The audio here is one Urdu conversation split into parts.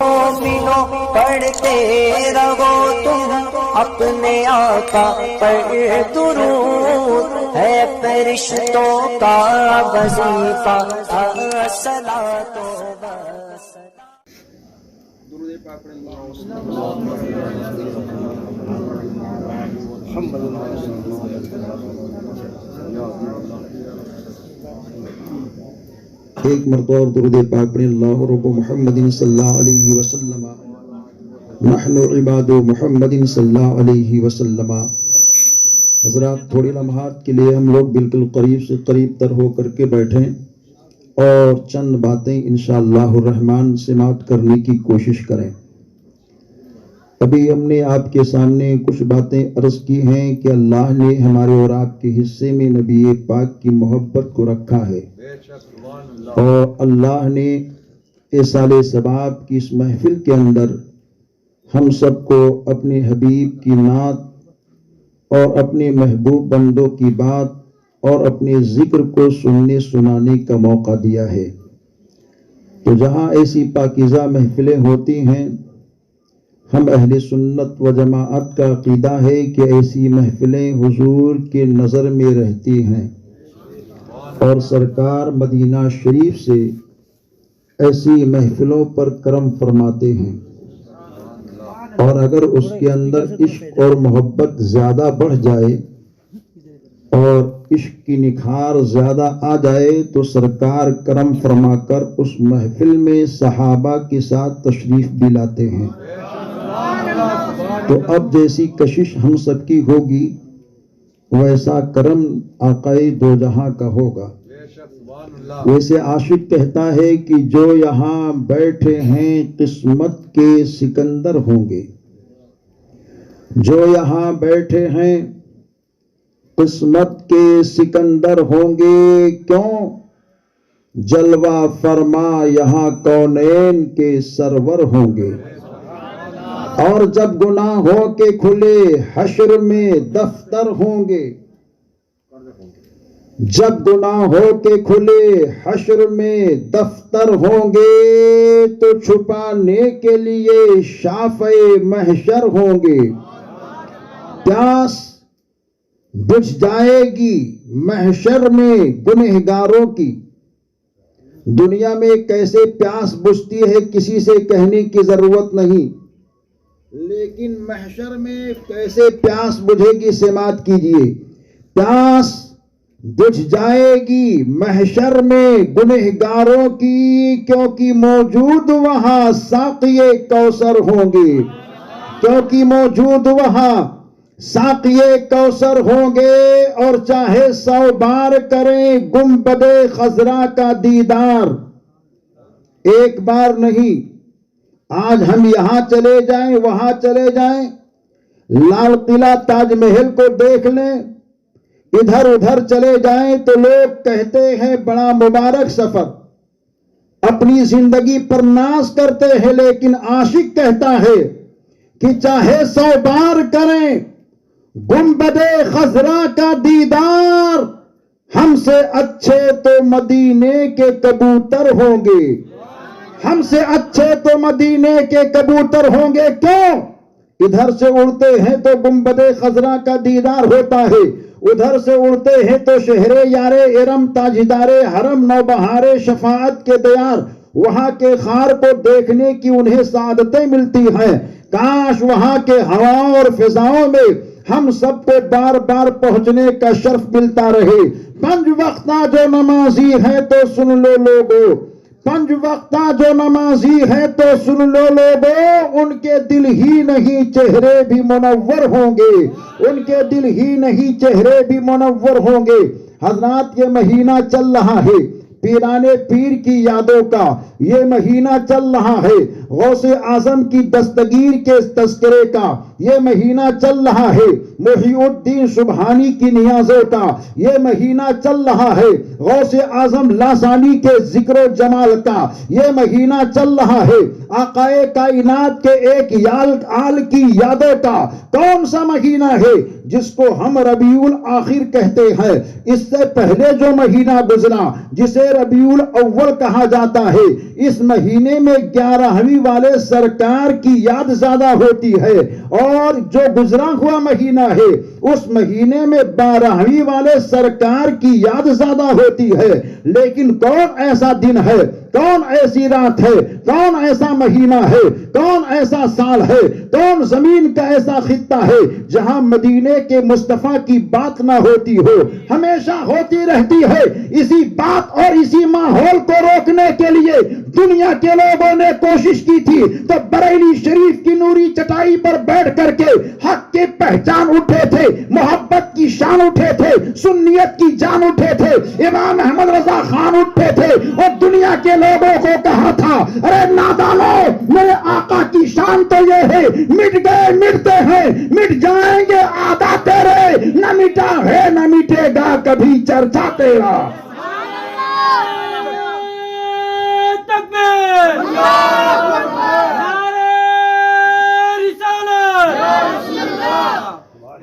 مومنوں پڑھتے رہو تم اپنے آقا پر درود، ہے فرشتوں کا وظیفہ الصلاۃ والسلام۔ درود پاک پڑھیں ایک مرتبہ اور درود پاک پڑھیں۔ اللہ رب محمد صلی اللہ علیہ وسلم، نحن عباد محمد صلی اللہ علیہ وسلم۔ حضرات تھوڑی لمحات کے لیے ہم لوگ بالکل قریب سے قریب تر ہو کر کے بیٹھیں اور چند باتیں انشاءاللہ الرحمن سماعت کرنے کی کوشش کریں۔ ابھی ہم نے آپ کے سامنے کچھ باتیں عرض کی ہیں کہ اللہ نے ہمارے اور آپ کے حصے میں نبی پاک کی محبت کو رکھا ہے، اور اللہ نے ایصال ثواب کی اس محفل کے اندر ہم سب کو اپنے حبیب کی نعت اور اپنے محبوب بندوں کی بات اور اپنے ذکر کو سننے سنانے کا موقع دیا ہے۔ تو جہاں ایسی پاکیزہ محفلیں ہوتی ہیں، ہم اہل سنت و جماعت کا عقیدہ ہے کہ ایسی محفلیں حضور کے نظر میں رہتی ہیں، اور سرکار مدینہ شریف سے ایسی محفلوں پر کرم فرماتے ہیں، اور اگر اس کے اندر عشق اور محبت زیادہ بڑھ جائے اور عشق کی نکھار زیادہ آ جائے تو سرکار کرم فرما کر اس محفل میں صحابہ کے ساتھ تشریف بھی لاتے ہیں۔ تو اب جیسی کشش ہم سب کی ہوگی ویسا کرم آقائے دو جہاں کا ہوگا۔ ویسے عاشق کہتا ہے کہ جو یہاں بیٹھے ہیں قسمت کے سکندر ہوں گے، جو یہاں بیٹھے ہیں قسمت کے سکندر ہوں گے، کیوں جلوہ فرما یہاں کونین کے سرور ہوں گے۔ اور جب گناہوں کے کھلے حشر میں دفتر ہوں گے، جب گناہوں کے کھلے حشر میں دفتر ہوں گے، تو چھپانے کے لیے شافع محشر ہوں گے۔ پیاس بجھ جائے گی محشر میں گنہگاروں کی۔ دنیا میں کیسے پیاس بجھتی ہے کسی سے کہنے کی ضرورت نہیں، لیکن محشر میں کیسے پیاس بجھے گی سماعت کیجئے۔ پیاس بجھ جائے گی محشر میں گنہگاروں کی، کیونکہ موجود وہاں ساقی کوثر ہوں گے، کیونکہ موجود وہاں ساقی کوثر ہوں گے، اور چاہے 100 بار کریں گنبد خضرا کا دیدار، ایک بار نہیں۔ آج ہم یہاں چلے جائیں وہاں چلے جائیں، لال قلعہ تاج محل کو دیکھ لیں، ادھر ادھر چلے جائیں تو لوگ کہتے ہیں بڑا مبارک سفر، اپنی زندگی پر ناز کرتے ہیں، لیکن عاشق کہتا ہے کہ چاہے 100 بار کریں گنبد خضرا کا دیدار، ہم سے اچھے تو مدینے کے کبوتر ہوں گے، ہم سے اچھے تو مدینے کے کبوتر ہوں گے۔ کیوں؟ ادھر سے اڑتے ہیں تو گنبد خضرا کا دیدار ہوتا ہے، ادھر سے اڑتے ہیں تو شہر یار ارم تاجدار حرم نوبہار شفاعت کے دیار، وہاں کے خار کو دیکھنے کی انہیں سعادتیں ملتی ہیں۔ کاش وہاں کے ہواؤں اور فضاؤں میں ہم سب کو بار بار پہنچنے کا شرف ملتا رہے۔ 5 وقتہ جو نمازی ہے تو سن لو لوگو، 5 وقتہ جو نمازی ہے تو سن لو لوگو، ان کے دل ہی نہیں چہرے بھی منور ہوں گے، ان کے دل ہی نہیں چہرے بھی منور ہوں گے۔ حضرات یہ مہینہ چل رہا ہے پیرانے پیر کی یادوں کا، یہ مہینہ چل رہا ہے غوث اعظم کی دستگیر کے تذکرے کا، یہ مہینہ چل رہا ہے محی الدین سبحانی کی نیازوں کا، یہ مہینہ چل رہا ہے غوث اعظم لاسانی کے ذکر و جمال کا، یہ مہینہ چل رہا ہے آقائے کائنات کے ایک آل کی یادوں کا۔ کون سا مہینہ ہے جس کو ہم ربیع الاخر کہتے ہیں؟ اس سے پہلے جو مہینہ گزرا جسے ربیع الاول کہا جاتا ہے، اس مہینے میں 11ویں والے سرکار کی یاد زیادہ ہوتی ہے، اور جو گزرا ہوا مہینہ ہے اس مہینے میں 12ویں والے سرکار کی یاد زیادہ ہوتی ہے۔ لیکن کون ایسا دن ہے، کون ایسی رات ہے، کون ایسا مہینہ ہے، کون ایسا سال ہے، کون زمین کا ایسا خطہ ہے جہاں مدینے کے مصطفیٰ کی بات نہ ہوتی ہو؟ ہمیشہ ہوتی رہتی ہے۔ اسی بات اور اسی ماحول کو روکنے کے لیے دنیا کے لوگوں نے کوشش کی تھی، تو بریلی شریف کی نوری چٹائی پر بیٹھ کر کے حق کی پہچان اٹھے تھے، محبت کی شان اٹھے تھے، سنیت کی جان اٹھے تھے، امام احمد رضا خان اٹھے تھے اور دنیا کے لوگوں کو کہا تھا، ارے نادانو، میرے آقا کی شان تو یہ ہے، مٹ گئے مٹتے ہیں، مٹ جائیں گے آدھا تیرے، نہ مٹا ہے نہ مٹے گا کبھی چرچا تیرا۔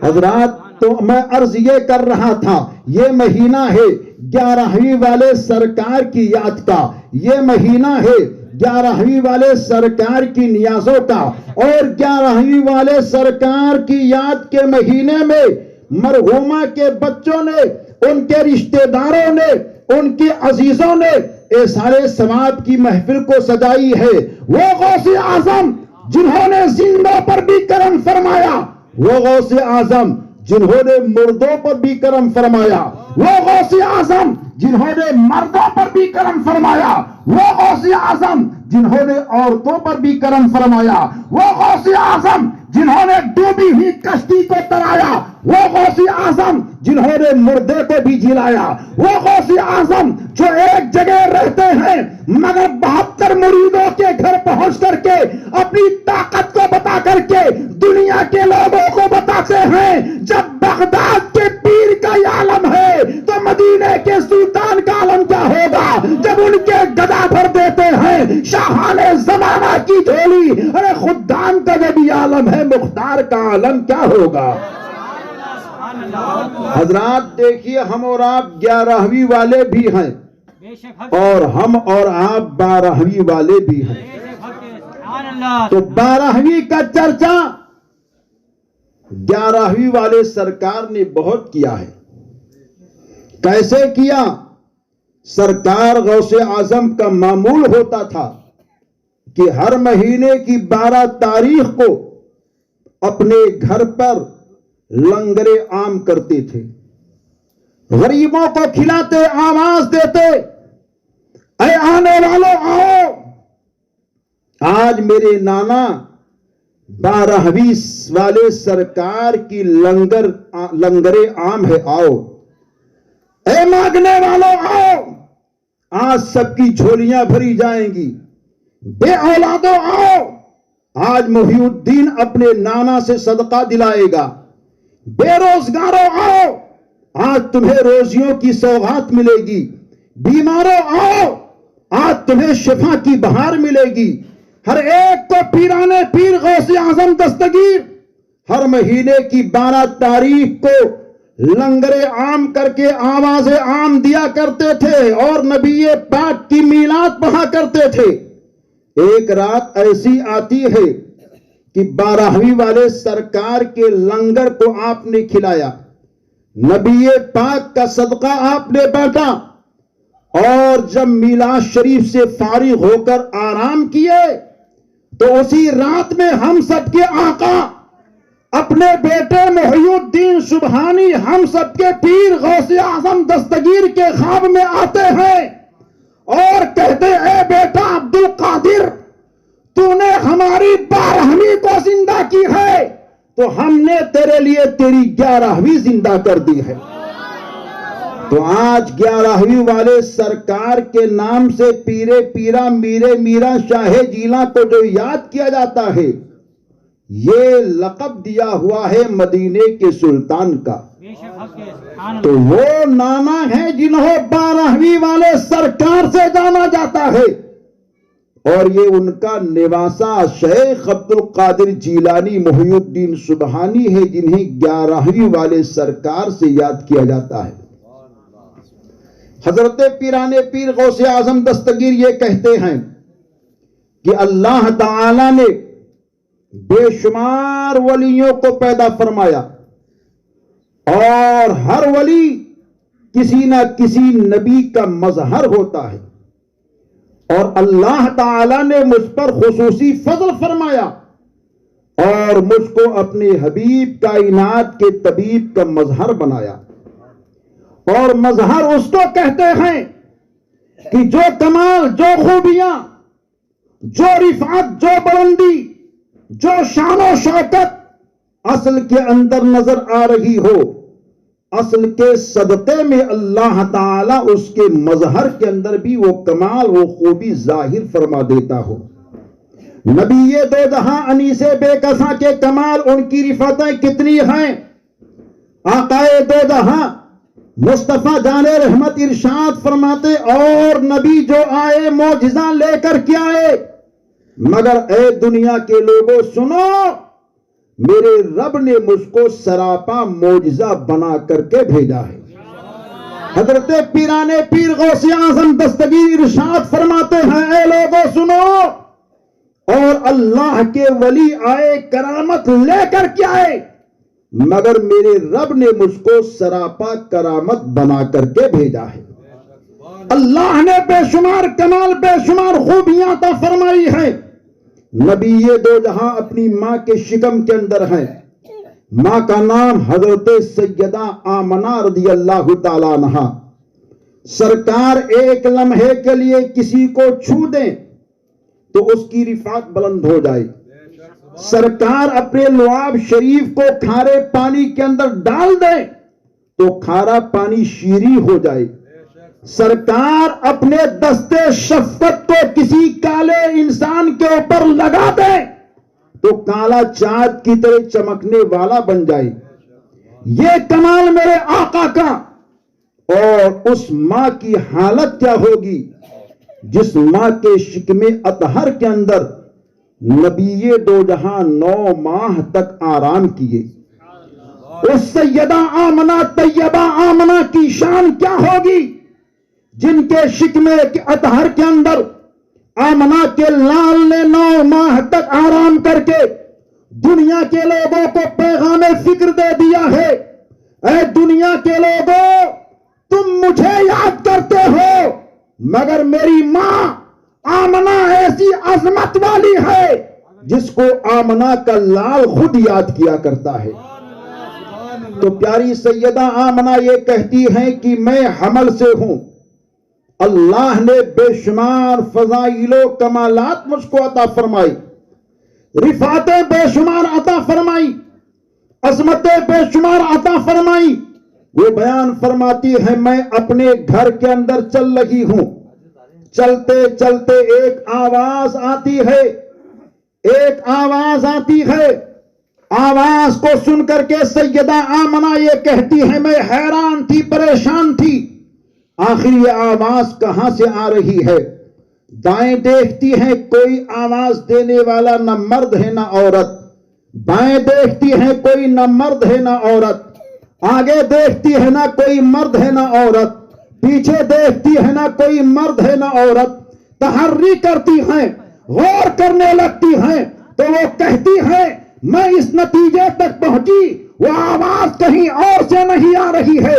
حضرات، تو میں عرض یہ کر رہا تھا، یہ مہینہ ہے 11ویں والے سرکار کی یاد کا، یہ مہینہ ہے 11ویں والے سرکار کی نیازوں کا، اور 11ویں والے سرکار کی یاد کے مہینے میں مرحومہ کے بچوں نے، ان کے رشتہ داروں نے، ان کے عزیزوں نے اظہار ثواب کی محفل کو سجائی ہے۔ وہ غوث اعظم جنہوں نے زندوں پر بھی کرم فرمایا، وہ غوث اعظم جنہوں نے مردوں پر بھی کرم فرمایا، وہ غوث اعظم جنہوں نے مردوں پر بھی کرم فرمایا، وہ غوث اعظم جنہوں نے عورتوں پر بھی کرم فرمایا، وہ غوث اعظم جنہوں نے ڈوبی ہوئی کشتی کو ترایا، وہ غوث اعظم جنہوں نے مردے کو بھی جلایا، وہ غوث اعظم جو ایک جگہ رہتے ہیں مگر 72 مریدوں کے گھر پہنچ کر کے اپنی طاقت کو بتا کر کے دنیا کے لوگوں کو بتاتے ہیں، جب بغداد کے پیر کا یہ عالم ہے تو مدینے کے سلطان کا عالم کیا ہوگا؟ جب ان کے گدا بھر دیتے ہیں شاہان زمانہ کی جھولی، ارے خدام کا جب یہ عالم ہے مختار کا عالم کیا ہوگا؟ حضرات دیکھیے، ہم اور آپ 11ویں والے بھی ہیں، اور ہم اور آپ 12ویں والے بھی ہیں۔ تو 12ویں کا چرچا 11ویں والے سرکار نے بہت کیا ہے۔ کیسے کیا؟ سرکار غوث اعظم کا معمول ہوتا تھا کہ ہر مہینے کی 12 تاریخ کو اپنے گھر پر لنگر عام کرتے تھے، غریبوں کو کھلاتے، آواز دیتے، اے آنے والوں آؤ، آج میرے نانا 12ویں والے سرکار کی لنگر عام ہے، آؤ، اے مانگنے والوں آؤ، آج سب کی جھولیاں بھری جائیں گی، بے اولادوں آؤ، آج محی الدین اپنے نانا سے صدقہ دلائے گا، بے روزگاروں آؤ، آج تمہیں روزیوں کی سوغات ملے گی، بیماروں آؤ، آج تمہیں شفا کی بہار ملے گی۔ ہر ایک کو پیرانے پیر غوث اعظم دستگیر ہر مہینے کی 12 تاریخ کو لنگر عام کر کے آواز عام دیا کرتے تھے اور نبی پاک کی میلاد پڑھا کرتے تھے۔ ایک رات ایسی آتی ہے کہ 12ویں والے سرکار کے لنگر کو آپ نے کھلایا، نبی پاک کا صدقہ آپ نے بانٹا، اور جب میلاد شریف سے فارغ ہو کر آرام کیے تو اسی رات میں ہم سب کے آقا اپنے بیٹے محی الدین سبحانی، ہم سب کے پیر غوث اعظم دستگیر کے خواب میں آتے ہیں اور کہتے، اے بیٹا عبد القادر، تو نے ہماری 12ویں کو زندہ کی ہے تو ہم نے تیرے لیے تیری 11ویں زندہ کر دی ہے۔ تو آج 11ویں والے سرکار کے نام سے پیرے پیرا میرے میرا شاہ جیلا کو جو یاد کیا جاتا ہے، یہ لقب دیا ہوا ہے مدینے کے سلطان کا، تو وہ نانا ہیں جنہوں 12ویں والے سرکار سے جانا جاتا ہے، اور یہ ان کا نواسا شیخ عبد القادر جیلانی محی الدین سبحانی ہے، جنہیں 11ویں والے سرکار سے یاد کیا جاتا ہے۔ حضرت پیران پیر غوث اعظم دستگیر یہ کہتے ہیں کہ اللہ تعالی نے بے شمار ولیوں کو پیدا فرمایا، اور ہر ولی کسی نہ کسی نبی کا مظہر ہوتا ہے، اور اللہ تعالی نے مجھ پر خصوصی فضل فرمایا اور مجھ کو اپنے حبیب کائنات کے طبیب کا مظہر بنایا۔ اور مظہر اس کو کہتے ہیں کہ جو کمال، جو خوبیاں، جو رفعت، جو بلندی، جو شان و شوکت اصل کے اندر نظر آ رہی ہو، اصل کے صدقے میں اللہ تعالی اس کے مظہر کے اندر بھی وہ کمال، وہ خوبی ظاہر فرما دیتا ہو۔ نبی دو جہاں انیس بے کساں کے کمال، ان کی رفعتیں کتنی ہیں۔ آقائے دو جہاں مصطفیٰ جان رحمت ارشاد فرماتے، اور نبی جو آئے معجزہ لے کر کے آئے، مگر اے دنیا کے لوگوں سنو، میرے رب نے مجھ کو سراپا معجزہ بنا کر کے بھیجا ہے۔ حضرت پیران پیر غوث اعظم دستگیر ارشاد فرماتے ہیں، اے لوگوں سنو، اور اللہ کے ولی آئے کرامت لے کر کے آئے، مگر میرے رب نے مجھ کو سراپا کرامت بنا کر کے بھیجا ہے۔ اللہ نے بے شمار کمال، بے شمار خوبیاں عطا فرمائی ہیں۔ نبی دو جہاں اپنی ماں کے شکم کے اندر ہیں، ماں کا نام حضرت سیدہ آمنہ رضی اللہ تعالیٰ عنہا۔ سرکار ایک لمحے کے لیے کسی کو چھو دیں تو اس کی رفعت بلند ہو جائے۔ سرکار اپنے لعاب شریف کو کھارے پانی کے اندر ڈال دیں تو کھارا پانی شیریں ہو جائے۔ سرکار اپنے دستے شفقت کو کسی کالے انسان کے اوپر لگا دیں تو کالا چاند کی طرح چمکنے والا بن جائے۔ یہ کمال میرے آقا کا، اور اس ماں کی حالت کیا ہوگی جس ماں کے شکم اطہر کے اندر نبی دو جہاں 9 ماہ تک آرام کیے۔ اس سیدہ آمنہ طیبہ آمنہ کی شان کیا ہوگی جن کے شکمے کے اطہر کے اندر آمنہ کے لال نے 9 ماہ تک آرام کر کے دنیا کے لوگوں کو پیغام فکر دے دیا ہے۔ اے دنیا کے لوگوں، تم مجھے یاد کرتے ہو، مگر میری ماں آمنہ ایسی عظمت والی ہے جس کو آمنہ کا لال خود یاد کیا کرتا ہے۔ تو پیاری سیدہ آمنہ یہ کہتی ہیں کہ میں حمل سے ہوں، اللہ نے بے شمار فضائل و کمالات مجھ کو عطا فرمائی، رفعتیں بے شمار عطا فرمائی، عظمتیں بے شمار عطا فرمائی۔ وہ بیان فرماتی ہے، میں اپنے گھر کے اندر چل رہی ہوں، چلتے چلتے ایک آواز آتی ہے، ایک آواز آتی ہے۔ آواز کو سن کر کے سیدہ آمنہ یہ کہتی ہے، میں حیران تھی، پریشان تھی، آخر یہ آواز کہاں سے آ رہی ہے۔ دائیں دیکھتی ہے، کوئی آواز دینے والا نہ مرد ہے نہ عورت، بائیں دیکھتی ہے، کوئی نہ مرد ہے نہ عورت، آگے دیکھتی ہے، نہ کوئی مرد ہے نہ عورت، پیچھے دیکھتی ہے، نہ کوئی مرد ہے نہ عورت۔ تحری کرتی ہیں، غور کرنے لگتی ہیں، تو وہ کہتی ہے، میں اس نتیجے تک پہنچی، وہ آواز کہیں اور سے نہیں آ رہی ہے،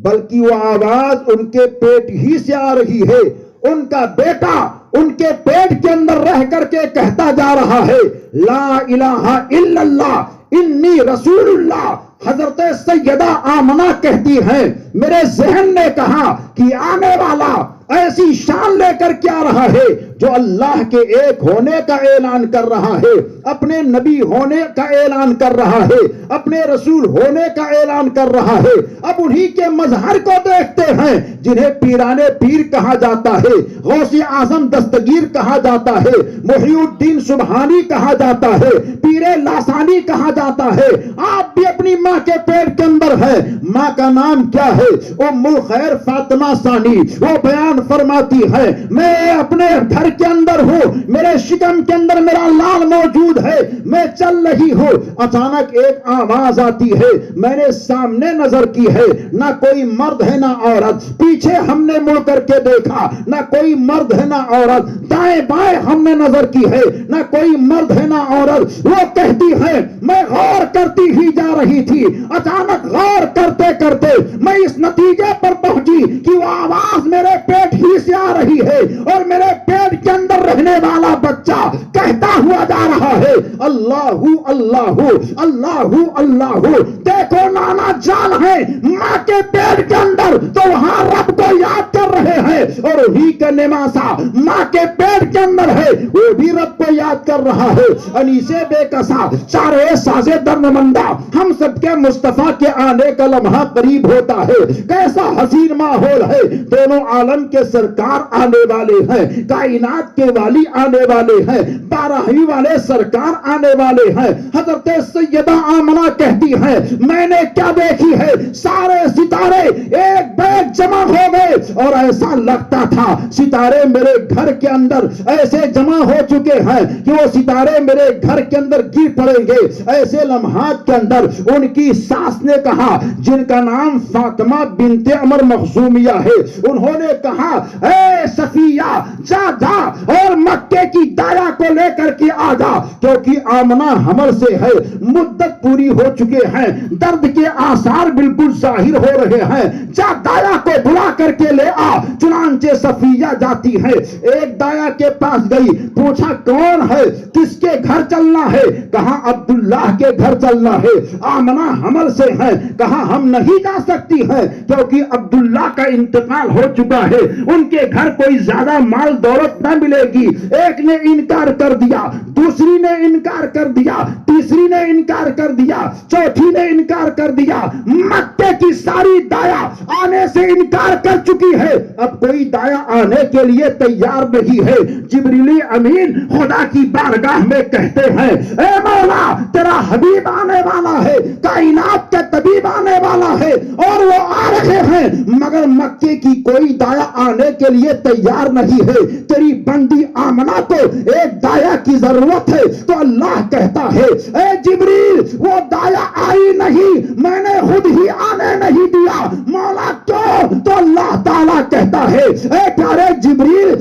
بلکہ وہ آواز ان کے پیٹ ہی سے آ رہی ہے۔ ان کا بیٹا ان کے پیٹ کے اندر رہ کر کے کہتا جا رہا ہے، لا الہ الا اللہ انی رسول اللہ۔ حضرت سیدہ آمنہ کہتی ہیں، میرے ذہن نے کہا کہ آنے والا ایسی شان لے کر کیا رہا ہے، جو اللہ کے ایک ہونے کا اعلان کر رہا ہے، اپنے نبی ہونے کا اعلان کر رہا ہے، اپنے رسول ہونے کا اعلان کر رہا ہے، اب انہی کے مظہر کو دیکھتے ہیں جنہیں پیران پیر کہا جاتا ہے، غوث اعظم دستگیر کہا جاتا ہے، محی الدین سبحانی کہا جاتا ہے، پیر لاسانی کہا جاتا ہے۔ آپ بھی اپنی ماں کے پیٹ کے اندر ہے، ماں کا نام کیا ہے؟ ام الخیر فاطمہ ثانی۔ وہ بیان فرماتی ہے میں اپنے گھر کے اندر ہوں، میرے شکم کے اندر میرا لال موجود ہے، میں چل رہی ہوں، اچانک ایک آواز آتی ہے، میں نے سامنے نظر کی ہے، نہ کوئی مرد ہے نہ عورت، پیچھے ہم نے مڑ کر کے دیکھا، نہ کوئی مرد ہے نہ عورت، دائیں بائیں ہم نے نظر کی ہے، نہ کوئی مرد ہے نہ عورت۔ وہ کہتی ہے میں غور کرتی ہی جا رہی تھی، اچانک غور کرتے کرتے میں اس نتیجے پر پہنچی کہ وہ آواز میرے پیٹ ہی سے آ رہی ہے، اور میرے پیٹ کے اندر رہنے والا بچہ کہتا ہوا جا رہا ہے اللہ اللہ اللہ اللہ۔ دیکھو نانا جان ہے ماں کے پیٹ کے اندر، تو وہاں رب کو یاد کر رہے ہیں، اور وہی کا نماسا ماں کے پیٹ کے اندر ہے، وہ بھی رب کو یاد کر رہا ہے۔ انیسے بے کسا چارے سازے درنمندہ، ہم سب کے مصطفیٰ کے آنے کا لمحہ قریب ہوتا ہے۔ کیسا حسین ماحول ہے، دونوں عالم کے سرکار آنے والے ہیں، کائنات کے والی آنے والے ہیں، بارہویں والے سرکار آنے والے ہیں۔ حضرت سیدہ آمنہ کہتی ہیں میں نے کیا دیکھی ہے، سارے ستارے ایک بیگ جمع ہو گئے، اور ایسا لگتا تھا ستارے میرے گھر کے اندر ایسے جمع ہو چکے ہیں کہ وہ ستارے میرے گھر کے اندر گر پڑیں گے۔ ایسے لمحات کے اندر ان کی ساس نے کہا، جن کا نام فاطمہ بنت عمر مخزومیہ ہے، انہوں نے کہا اے صفیہ جا جا اور مکے کی دایا کو لے کر کے آ جا، کیونکہ آمنہ حمل سے ہے، مدت پوری ہو چکے ہیں، درد کے آثار بالکل ظاہر ہو رہے ہیں، جا دایا کو بلا کر کے لے آ۔ چنانچہ صفیہ جاتی ہے، ایک دایا کے پاس گئی، پوچھا کون ہے، کس کے گھر چلنا ہے؟ کہا عبداللہ کے گھر چلنا ہے، آمنہ حمل سے ہے، کہا ہم نہیں جا سکتی ہیں کیونکہ عبداللہ کا انتقال ہو چکا ہے، ان کے گھر کوئی زیادہ مال دولت نہ ملے گی۔ ایک نے انکار کر دیا، دوسری نے انکار کر دیا، تیسری نے انکار کر دیا، چوتھی نے انکار کر دیا، مکے کی ساری دایا آنے سے انکار کر چکی ہے، اب کوئی دایا آنے کے لیے تیار نہیں ہے۔ جبریل امین خدا کی بارگاہ میں کہتے ہیں اے مولا تیرا حبیب آنے والا ہے، کائنات کا طبیب آنے والا ہے، اور وہ آ رہے ہیں، مگر مکے کی کوئی دایا آنے کے لیے تیار نہیں ہے، تیری بندی آمنہ کو ایک دایا کی ضرورت ہے۔ تو اللہ کہتا ہے اے جبریل وہ دایا آئی نہیں، میں نے خود ہی آنے نہیں دیا۔ مولا کیوں؟ تو اللہ تعالیٰ کہتا ہے اے پیارے جبریل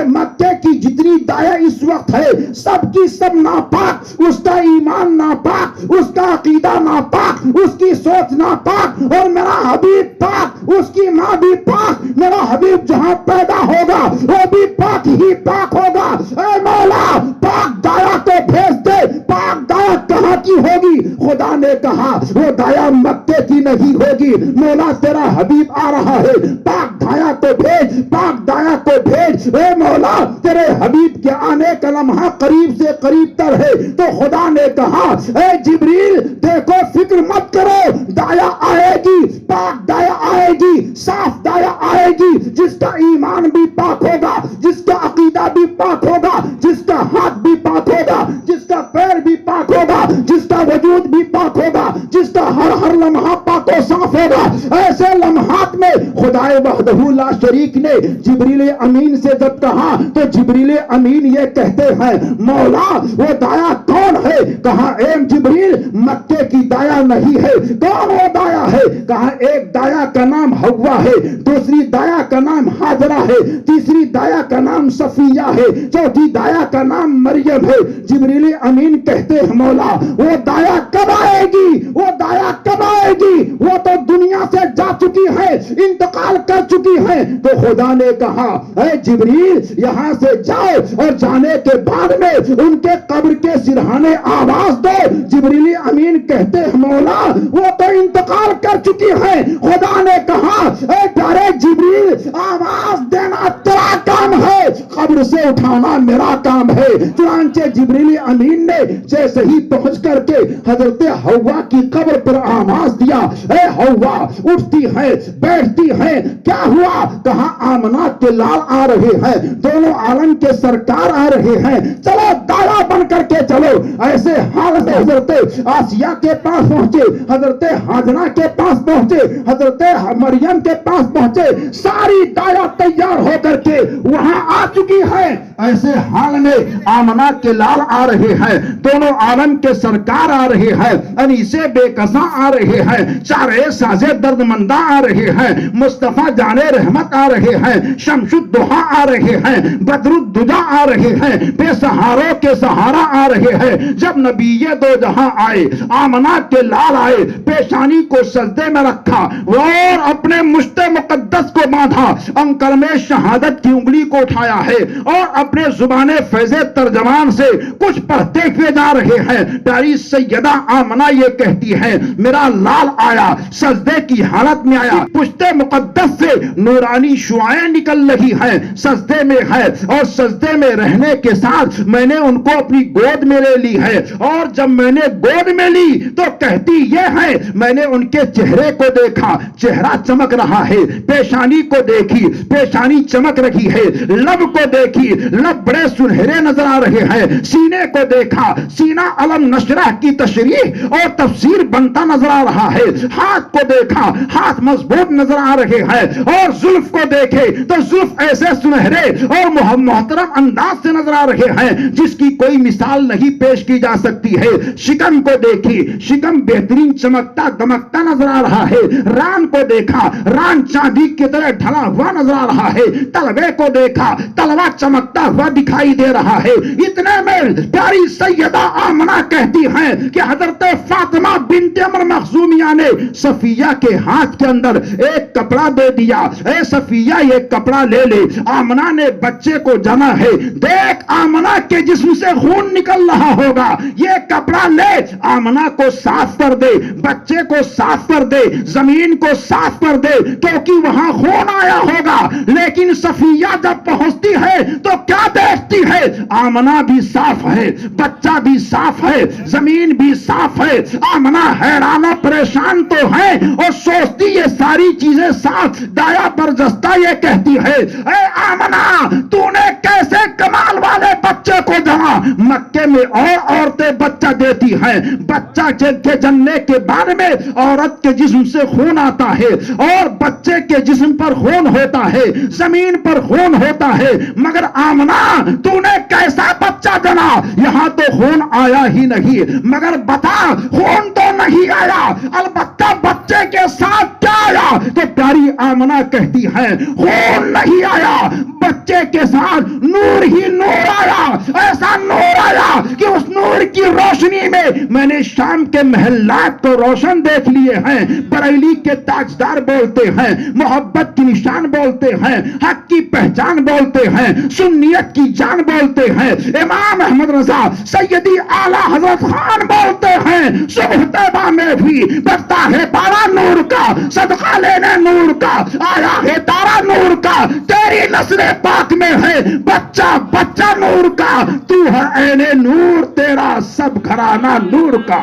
مکے کی جتنی دایا اس وقت ہے سب کی سب ناپاک، اس کا ایمان ناپاک، اس کا عقیدہ ناپاک، اس کی سوچ ناپاک، اور میرا حبیب پاک، اس کی ماں بھی پاک، میرا حبیب جہاں پیدا ہوگا وہ بھی پاک ہی پاک ہوگا۔ اے مولا پاک دایا کو بھیج دے۔ پاک دایا کہاں کی ہوگی؟ خدا نے کہا وہ دایا مکے کی نہیں ہوگی، مولا تیرا حبیب آ رہا ہے، پاک دایا کو بھیج، پاک دایا کو بھیج۔ اے مولا تیرے حبیب کے آنے کا لمحہ قریب سے قریب تر ہے۔ تو خدا نے کہا اے جبریل دیکھو فکر مت کرو، دایا آئے گی، پاک دایا آئے گی، صاف دایا آئے گی، جس کا ایمان بھی پاک ہوگا، جس کا عقیدہ بھی پاک ہوگا، جس کا ہاتھ بھی پاک ہوگا، جس کا پیر بھی پاک ہوگا، جس کا وجود بھی پاک ہوگا، جس کا ہر لمحہ پاک و صاف ہوگا۔ ایسے لمحات میں خدا وحدہ لا شریک نے جبریل امین سے جب کہا تو جبریل امین یہ کہتے ہیں مولا وہ دایا کون ہے؟ کہا اے جبریل مکے کی دایا نہیں ہے۔ کون وہ دایا ہے؟ کہا ایک دایا کا نام حوا ہے، دوسری دایا کا نام حاجرہ ہے، تیسری دایا کا نام صفیہ ہے، چوتھی دایا کا نام مریم ہے۔ جبریل امین کہتے ہیں مولا وہ دایا کب آئے گی؟ وہ دایا کب آئے گی؟ وہ تو دنیا سے جا چکی ہے، انتقال کر چکی ہے۔ تو خدا نے کہا اے جبریل یہاں سے جاؤ، اور جانے کے بعد میں ان کے قبر کے سرہانے آواز دو۔ جبریل امین کہتے ہیں مولا وہ تو انتقال کر چکی ہے۔ خدا نے کہا اے پیارے جبریل آواز دینا تیرا کام ہے، قبر سے اٹھانا میرا کام ہے۔ چنانچہ جبریل امین نے جیسے ہی پہنچ کر کے حضرت حوا کی قبر پر آواز دیا، اے حوا، اٹھتی ہے، بیٹھتی ہے، کیا ہوا؟ کہا آمنہ کے لال آ رہے ہیں، دونوں عالم کے سرکار آ رہے ہیں، چلو دایا بن کر کے چلو۔ ایسے حال میں حضرت آسیہ کے پاس پہنچے، حضرت ہاجرہ کے پاس پہنچے، حضرت مریم کے پاس پہنچے، ساری دایا تیار ہو کر کے وہاں آ چکی ہے۔ ایسے حال میں آمنہ کے لال آ رہے ہیں، دونوں عالم کے سرکار آ رہے ہیں، انیسے بے قصاں آ رہے ہیں، چارے سازے درد مندہ آ رہے ہیں، مصطفیٰ جان رحمت آ رہے ہیں، شمس الدحا آ رہے ہیں، بدر الدجا آ رہے ہیں، بے سہاروں کے سہارا آ رہے ہیں۔ جب نبی دو جہاں آئے، آمنہ کے لال آئے، پیشانی کو سجدے میں رکھا اور اپنے مشت مقدس کو باندھا، انکر میں شہادت کی انگلی کو اٹھایا ہے اور اپنے زبان فیض ترجمان سے کچھ پڑھتے ہوئے جا رہے ہیں۔ پیاری سیدہ آمنہ یہ کہتی ہے، میرا لال آیا، سجدے کی حالت میں آیا، پشت مقدس سے نورانی شعائیں نکل رہی ہیں، سجدے میں ہے اور سجدے میں رہنے کے ساتھ میں نے ان کو اپنی گود میں لے لی ہے، اور جب میں نے گود میں لی تو کہتی یہ ہے، میں نے ان کے چہرے کو دیکھا، چہرہ چمک رہا ہے، پیشانی کو دیکھی، پیشانی چمک رہی ہے، لب کو دیکھی، لب بڑے سنہرے نظر آ رہے ہیں، سینے کو دیکھا، سینہ علم نشرح کی تشریح اور تفسیر بنتا نظر آ رہا ہے، ہاتھ کو دیکھا، ہاتھ مضبوط نظر آ رہے ہیں، اور زلف کو دیکھے تو زلف ایسے سنہرے اور محترم انداز سے نظر آ رہے ہیں جس کی کوئی مثال نہیں پیش کی جا سکتی ہے۔ شکم کو دیکھی، شکم بہترین چمکتا دمکتا نظر آ رہا ہے، ران کو دیکھا، ران چاندی کی طرح ڈھلا ہوا نظر آ رہا ہے، تلوے کو دیکھا، تلوا چمکتا ہوا دکھائی دے رہا ہے۔ اتنے میں پیاری سیدہ آمنہ کہتی ہیں کہ حضرت فاطمہ بنت عمر مخزومیہ نے صفیہ کے ہاتھ کے اندر ایک کپڑا دے دیا، اے صفیہ یہ کپڑا لے لے۔ آمنہ نے بچے کو جنا ہے، دیکھ آمنہ کے جسم سے خون نکل رہا ہوگا، یہ کپڑا لے، آمنہ کو صاف کر دے، بچے کو صاف کر دے، زمین کو صاف کر دے، کیونکہ وہاں خون آیا ہوگا۔ لیکن صفیہ جب پہنچتی ہے تو کیا دیکھتی ہے؟ آمنہ بھی صاف ہے، بچہ بھی صاف ہے، زمین بھی صاف ہے۔ آمنہ حیران و پریشان تو ہے اور سوچتی یہ ساری چیزیں صاف، دایا برجستہ یہ کہتی ہے، اے آمنہ تو نے کیسے کمال والے بچے کو جنا؟ مکے میں اور عورتیں بچہ دیتی ہیں، بچہ کے جننے کے بارے میں عورت کے جسم سے خون آتا ہے اور بچے کے جسم پر خون ہوتا ہے، زمین پر خون ہوتا ہے، مگر آمنہ تو نے کیسا بچہ جنا؟ یہاں تو خون آیا ہی نہیں، مگر بتا خون تو نہیں آیا، البتہ بچے کے ساتھ کیا آیا؟ تو پیاری آمنہ کہتی ہے خون نہیں آیا، بچے کے ساتھ نور ہی نور آیا، ایسا نور آیا کہ اس نور کی روشنی میں نے شام کے محلات کو روشن دیکھ لیے ہیں، بریلی کے تاجدار بولتے ہیں، محبت کی نشان بولتے ہیں، حق کی پہچان بولتے ہیں، سنیت کی جان بولتے ہیں، امام احمد رضا سیدی اعلیٰ حضرت خان بولتے ہیں، صبح طیبہ میں بھی بچتا ہے پارا نور کا، صدقہ لینے نور کا، آیا ہے تارا نور کا، تیری نسل پاک میں ہے بچہ بچہ نور کا، تو ہے عین نور، تیرا سب گھرانہ نور کا۔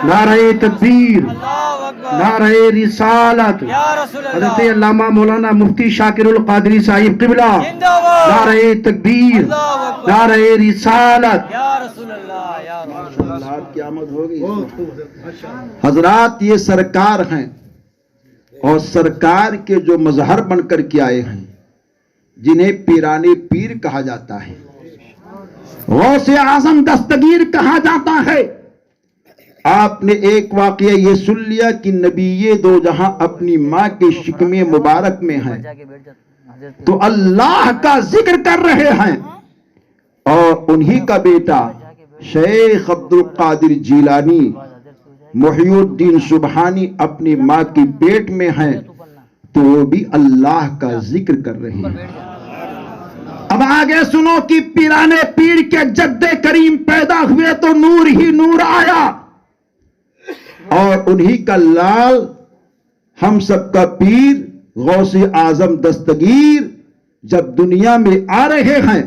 نعرہ تکبیر، نعرہ رسالت، حضرت علامہ مولانا مفتی شاکر القادری صاحب قبلہ، نعرہ تکبیر، نعرہ رسالت۔ کی آمد ہوگی۔ حضرات یہ سرکار ہیں اور سرکار کے جو مظہر بن کر کے آئے ہیں، جنہیں پیران پیر کہا جاتا ہے، غوث اعظم دستگیر کہا جاتا ہے۔ آپ نے ایک واقعہ یہ سن لیا کہ نبی دو جہاں اپنی ماں کے شکم مبارک میں ہیں تو اللہ کا ذکر کر رہے ہیں، اور انہی کا بیٹا شیخ عبد القادر جیلانی محی الدین سبحانی اپنی ماں کی پیٹ میں ہیں تو وہ بھی اللہ کا ذکر کر رہے ہیں۔ اب آگے سنو کہ پیران پیر کے جد کریم پیدا ہوئے تو نور ہی نور آیا، اور انہی کا لال ہم سب کا پیر غوث اعظم دستگیر جب دنیا میں آ رہے ہیں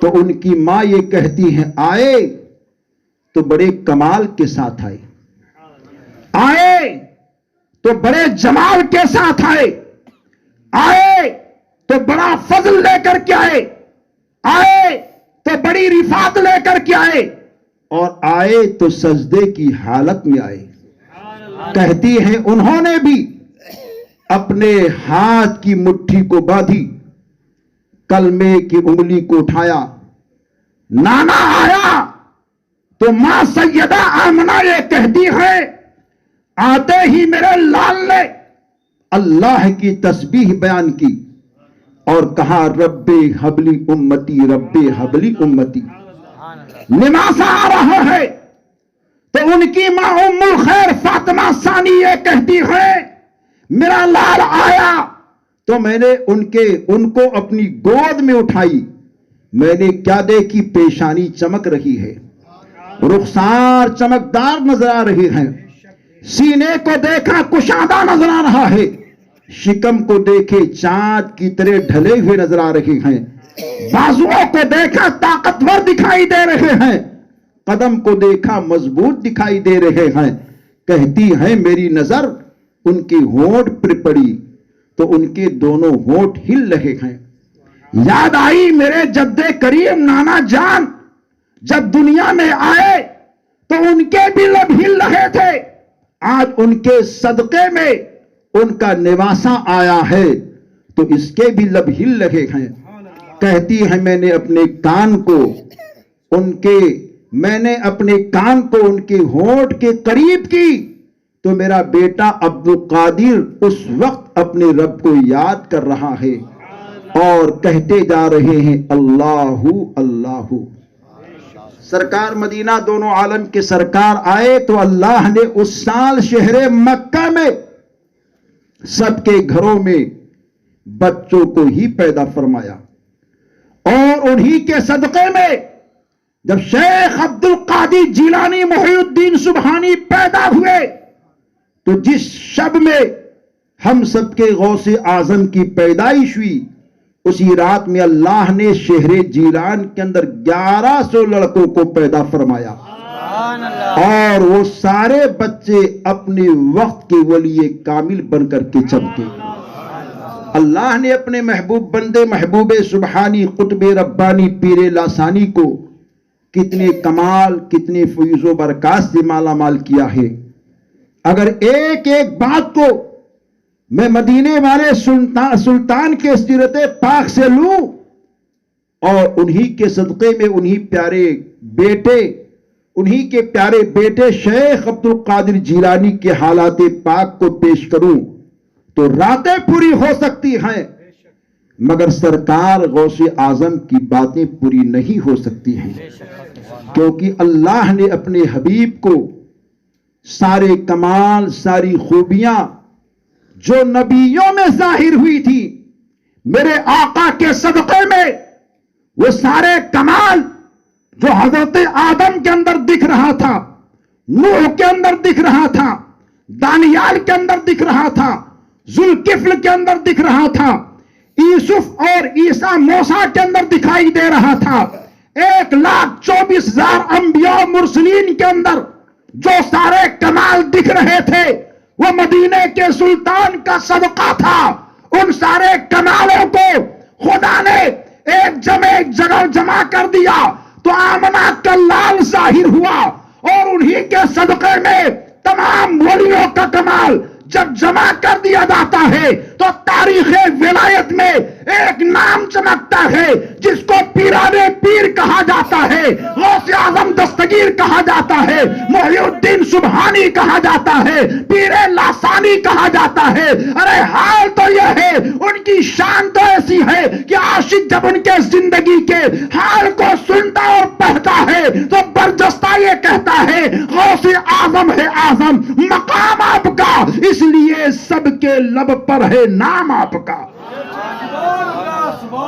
تو ان کی ماں یہ کہتی ہیں آئے تو بڑے کمال کے ساتھ آئے، آئے تو بڑے جمال کے ساتھ آئے، آئے تو بڑا فضل لے کر کے آئے، آئے تو بڑی رفعت لے کر کے آئے، اور آئے تو سجدے کی حالت میں آئے۔ کہتی ہیں انہوں نے بھی اپنے ہاتھ کی مٹھی کو باندھی، کلمے کی انگلی کو اٹھایا، نانا آیا تو ماں سیدہ آمنہ یہ کہتی ہے آتے ہی میرے لال نے اللہ کی تسبیح بیان کی اور کہا رب حبلی امتی، رب حبلی امتی۔ نماز آ رہا ہے تو ان کی ماں ام الخیر فاطمہ ثانی یہ کہتی ہے میرا لال آیا تو میں نے ان کو اپنی گود میں اٹھائی، میں نے کیا دیکھی، پیشانی چمک رہی ہے، رخسار چمکدار نظر آ رہی ہیں، سینے کو دیکھا کشادہ نظر آ رہا ہے، شکم کو دیکھے چاند کی طرح ڈھلے ہوئے نظر آ رہے ہیں، بازوؤں کو دیکھا طاقتور دکھائی دے رہے ہیں، قدم کو دیکھا مضبوط دکھائی دے رہے ہیں۔ کہتی ہیں میری نظر ان کے ہونٹ پر پڑی تو ان کے دونوں ہونٹ ہل رہے ہیں۔ یاد آئی میرے جد کریم نانا جان جب دنیا میں آئے تو ان کے بھی لب ہل رہے تھے، آج ان کے صدقے میں ان کا نواسا آیا ہے تو اس کے بھی لب ہل رہے ہیں۔ کہتی ہے میں نے اپنے کان کو ان کے ہونٹ کے قریب کی تو میرا بیٹا عبدالقادر اس وقت اپنے رب کو یاد کر رہا ہے اور کہتے جا رہے ہیں اللہ اللہ۔ سرکار مدینہ دونوں عالم کے سرکار آئے تو اللہ نے اس سال شہر مکہ میں سب کے گھروں میں بچوں کو ہی پیدا فرمایا، اور انہی کے صدقے میں جب شیخ عبدالقادر جیلانی محی الدین سبحانی پیدا ہوئے تو جس شب میں ہم سب کے غوث اعظم کی پیدائش ہوئی اسی رات میں اللہ نے شہر جیلان کے اندر 1100 لڑکوں کو پیدا فرمایا، اور وہ سارے بچے اپنے وقت کے ولی کامل بن کر کے چمکے۔ اللہ نے اپنے محبوب بندے محبوب سبحانی قطب ربانی پیر لاسانی کو کتنے کمال کتنے فیض و برکات سے مالا مال کیا ہے۔ اگر ایک ایک بات کو میں مدینے والے سلطان کے سیرت پاک سے لوں اور انہی کے صدقے میں انہی کے پیارے بیٹے شیخ عبدالقادر جیلانی کے حالات پاک کو پیش کروں تو راتیں پوری ہو سکتی ہیں، مگر سرکار غوث اعظم کی باتیں پوری نہیں ہو سکتی ہیں، کیونکہ اللہ نے اپنے حبیب کو سارے کمال ساری خوبیاں جو نبیوں میں ظاہر ہوئی تھی میرے آقا کے صدقے میں وہ سارے کمال جو حضرت آدم کے اندر دکھ رہا تھا، نوح کے اندر دکھ رہا تھا، دانیال کے اندر دکھ رہا تھا، ذوالکفل کے اندر دکھ رہا تھا، یوسف اور عیسیٰ موسیٰ کے اندر دکھائی دے رہا تھا، 1,24,000 انبیاء مرسلین کے اندر جو سارے کمال دکھ رہے تھے وہ مدینے کے سلطان کا صدقہ تھا۔ ان سارے کمالوں کو خدا نے ایک جگہ جمع کر دیا تو آمنہ کا لال ظاہر ہوا، اور انہی کے صدقے میں تمام ولیوں کا کمال جب جمع کر دیا جاتا ہے تو تاریخ ولایت میں ایک نام چمکتا ہے جس کو پیران پیر کہا جاتا ہے، غوث اعظم دستگیر کہا جاتا ہے، محی الدین سبحانی کہا جاتا ہے، پیر لاسانی کہا جاتا ہے۔ ارے حال تو یہ ہے، ان کی شان تو ایسی ہے کہ عاشق جب ان کے زندگی کے حال کو سنتا اور پڑھتا ہے تو برجستہ یہ کہتا ہے غوث اعظم ہے اعظم، مقام آپ کا اس لیے سب کے لب پر ہے نام آپ کا۔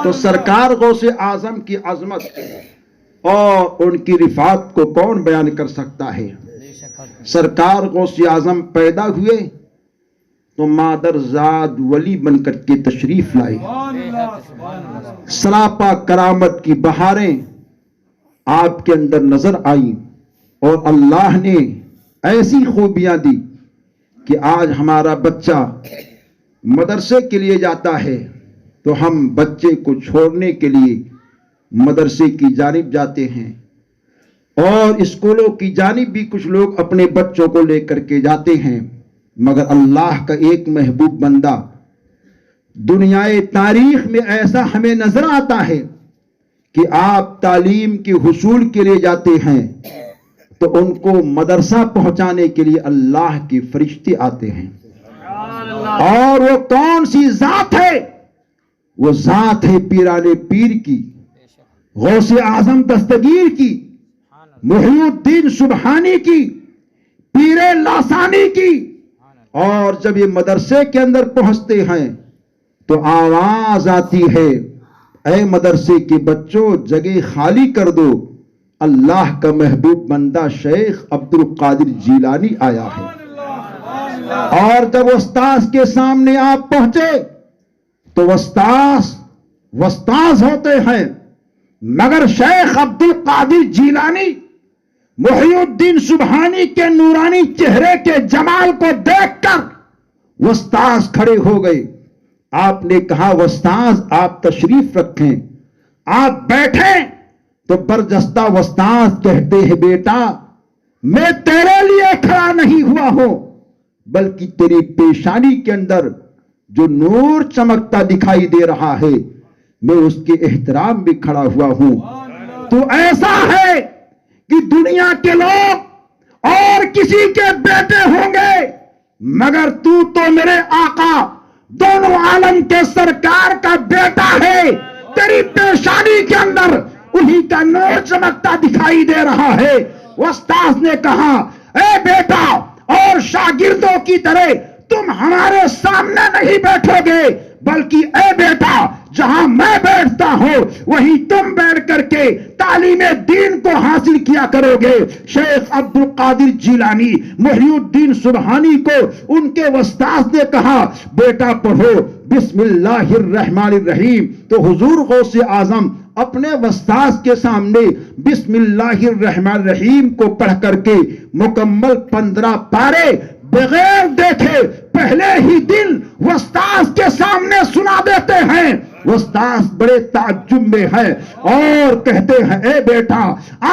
تو سرکار غوث اعظم کی عظمت اور ان کی رفعت کو کون بیان کر سکتا ہے؟ سرکار غوث اعظم پیدا ہوئے تو مادر زاد ولی بن کر کے تشریف لائے. سراپا کرامت کی بہاریں آپ کے اندر نظر آئیں اور اللہ نے ایسی خوبیاں دی کہ آج ہمارا بچہ مدرسے کے لیے جاتا ہے تو ہم بچے کو چھوڑنے کے لیے مدرسے کی جانب جاتے ہیں، اور اسکولوں کی جانب بھی کچھ لوگ اپنے بچوں کو لے کر کے جاتے ہیں. مگر اللہ کا ایک محبوب بندہ دنیائے تاریخ میں ایسا ہمیں نظر آتا ہے کہ آپ تعلیم کے حصول کے لیے جاتے ہیں تو ان کو مدرسہ پہنچانے کے لیے اللہ کے فرشتے آتے ہیں. اور وہ کون سی ذات ہے؟ وہ ذات ہے پیران پیر کی، غوث اعظم دستگیر کی، محی الدین سبحانی کی، پیر لاسانی کی. اور جب یہ مدرسے کے اندر پہنچتے ہیں تو آواز آتی ہے، اے مدرسے کے بچوں جگہ خالی کر دو، اللہ کا محبوب بندہ شیخ عبد القادر جیلانی آیا ہے. اور جب استاذ کے سامنے آپ پہنچے تو استاذ ہوتے ہیں، مگر شیخ عبد القادر جیلانی محی الدین سبحانی کے نورانی چہرے کے جمال کو دیکھ کر استاذ کھڑے ہو گئے. آپ نے کہا استاذ آپ تشریف رکھیں، آپ بیٹھیں. تو برجستہ استاذ کہتے ہیں بیٹا میں تیرے لیے کھڑا نہیں ہوا ہوں، بلکہ تیری پیشانی کے اندر جو نور چمکتا دکھائی دے رہا ہے میں اس کے احترام میں کھڑا ہوا ہوں. تو ایسا ہے کہ دنیا کے لوگ اور کسی کے بیٹے ہوں گے، مگر تو میرے آقا دونوں عالم کے سرکار کا بیٹا ہے. تیری پیشانی کے اندر انہی کا نور چمکتا دکھائی دے رہا ہے. استاذ نے کہا اے بیٹا اور شاگردوں کی طرح تم ہمارے سامنے نہیں بیٹھو گے، بلکہ اے بیٹا جہاں میں بیٹھتا ہوں وہیں تم بیٹھ کر کے تعلیم دین کو حاصل کیا کرو گے. شیخ عبد القادر جیلانی محی الدین سبحانی کو ان کے استاذ نے کہا بیٹا پڑھو بسم اللہ الرحمن الرحیم. تو حضور غوث اعظم اپنے استاذ کے سامنے بسم اللہ الرحمن الرحیم کو پڑھ کر کے مکمل 15 پارے بغیر دیکھے پہلے ہی دن استاذ کے سامنے سنا دیتے ہیں. استاذ بڑے تعجب میں ہے اور کہتے ہیں اے بیٹا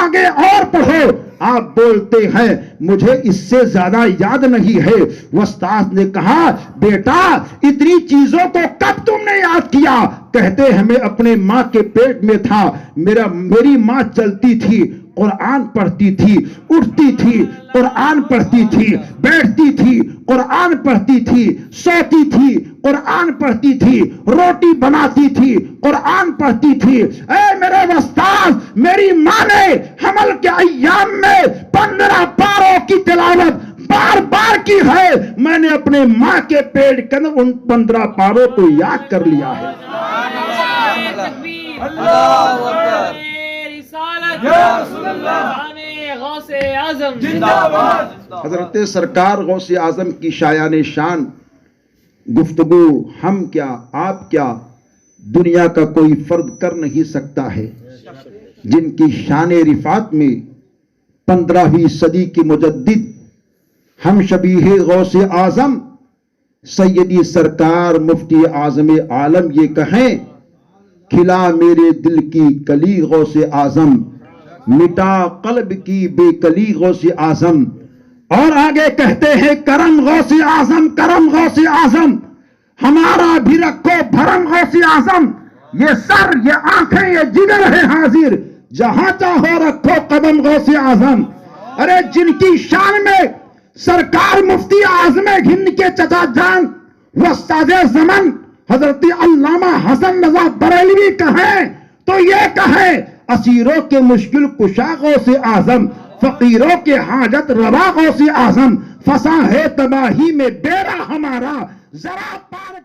آگے اور پڑھو. آپ بولتے ہیں مجھے اس سے زیادہ یاد نہیں ہے. استاذ نے کہا بیٹا اتنی چیزوں کو کب تم نے یاد کیا؟ کہتے ہیں میں اپنے ماں کے پیٹ میں تھا، میری ماں چلتی تھی، قرآن پڑھتی تھی، اٹھتی تھی، قرآن پڑھتی تھی، بیٹھتی تھی، قرآن پڑھتی تھی، سوتی تھی، قرآن پڑھتی تھی، روٹی بناتی تھی، قرآن پڑھتی تھی. اے میرے استاذ میری ماں نے حمل کے ایام میں 15 پاروں کی تلاوت بار بار کی ہے. میں نے اپنے ماں کے پیٹ کے اندر ان 15 پاروں کو یاد کر لیا ہے. حضرت سرکار غوث اعظم کی شایان شان گفتگو ہم کیا آپ کیا دنیا کا کوئی فرد کر نہیں سکتا ہے، جن کی شان رفعت میں 15ویں صدی کی مجدد ہم شبیہ غوث اعظم سیدی سرکار مفتی اعظم عالم یہ کہیں کھلا میرے دل کی کلی غوث اعظم، مٹا قلب کی بے کلی غوث اعظم. اور آگے کہتے ہیں کرم غوث اعظم، کرم غوث اعظم، ہمارا بھی رکھو بھرم غوث اعظم. یہ سر یہ آنکھیں یہ جگر ہے حاضر، جہاں چاہو رکھو قدم غوث اعظم. ارے جن کی شان میں سرکار مفتی اعظم ہند کے چچا جان استاد زمن حضرت علامہ حسن رضا بریلوی کہیں تو یہ کہیں اسیروں کے مشکل کشا غوث اعظم، فقیروں کے حاجت روا غوث اعظم. فساں ہے تباہی میں ڈیرا ہمارا ذرا پار